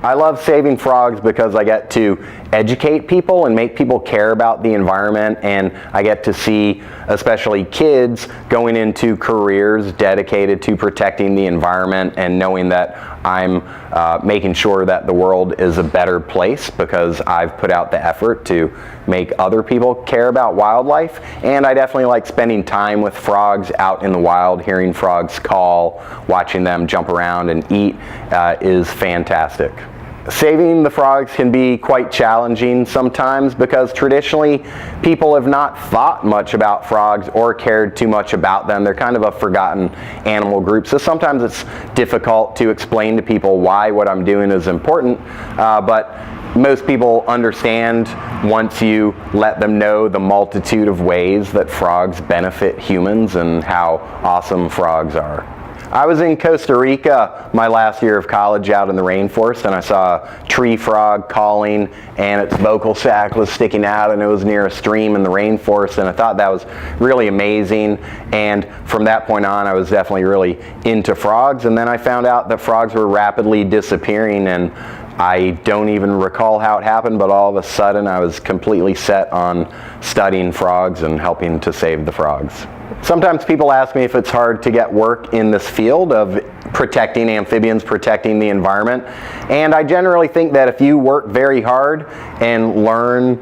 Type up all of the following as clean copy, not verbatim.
I love saving frogs because I get to educate people and make people care about the environment, and I get to see especially kids going into careers dedicated to protecting the environment and knowing that I'm making sure that the world is a better place because I've put out the effort to make other people care about wildlife. And I definitely like spending time with frogs out in the wild. Hearing frogs call, watching them jump around and eat is fantastic. Saving the frogs can be quite challenging sometimes because traditionally people have not thought much about frogs or cared too much about them. They're kind of a forgotten animal group, so sometimes it's difficult to explain to people why what I'm doing is important, but most people understand once you let them know the multitude of ways that frogs benefit humans and how awesome frogs are. I was in Costa Rica my last year of college out in the rainforest, and I saw a tree frog calling and its vocal sac was sticking out, and it was near a stream in the rainforest, and I thought that was really amazing. And from that point on I was definitely really into frogs, and then I found out that frogs were rapidly disappearing, and I don't even recall how it happened, but all of a sudden I was completely set on studying frogs and helping to save the frogs. Sometimes people ask me if it's hard to get work in this field of protecting amphibians, protecting the environment, and I generally think that if you work very hard and learn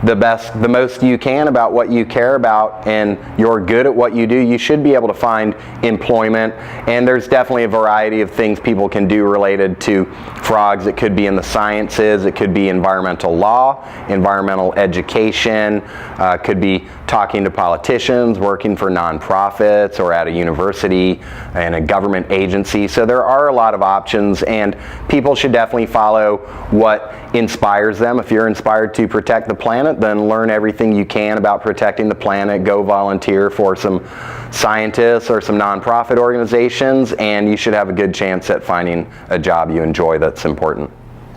the most you can about what you care about and you're good at what you do, you should be able to find employment. And there's definitely a variety of things people can do related to frogs. It could be in the sciences, it could be environmental law, environmental education, could be talking to politicians, working for nonprofits, or at a university and a government agency. So there are a lot of options, and people should definitely follow what inspires them. If you're inspired to protect the planet, then learn everything you can about protecting the planet. Go volunteer for some scientists or some nonprofit organizations, and you should have a good chance at finding a job you enjoy that's important.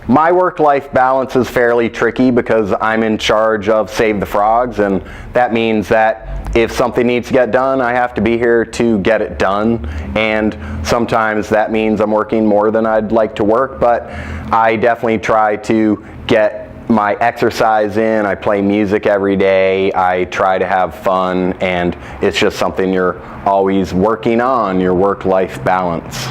My work-life balance is fairly tricky because I'm in charge of Save the Frogs, and that means that if something needs to get done, I have to be here to get it done. And sometimes that means I'm working more than I'd like to work, but I definitely try to get my exercise in. I play music every day. I try to have fun, and it's just something you're always working on, your work-life balance.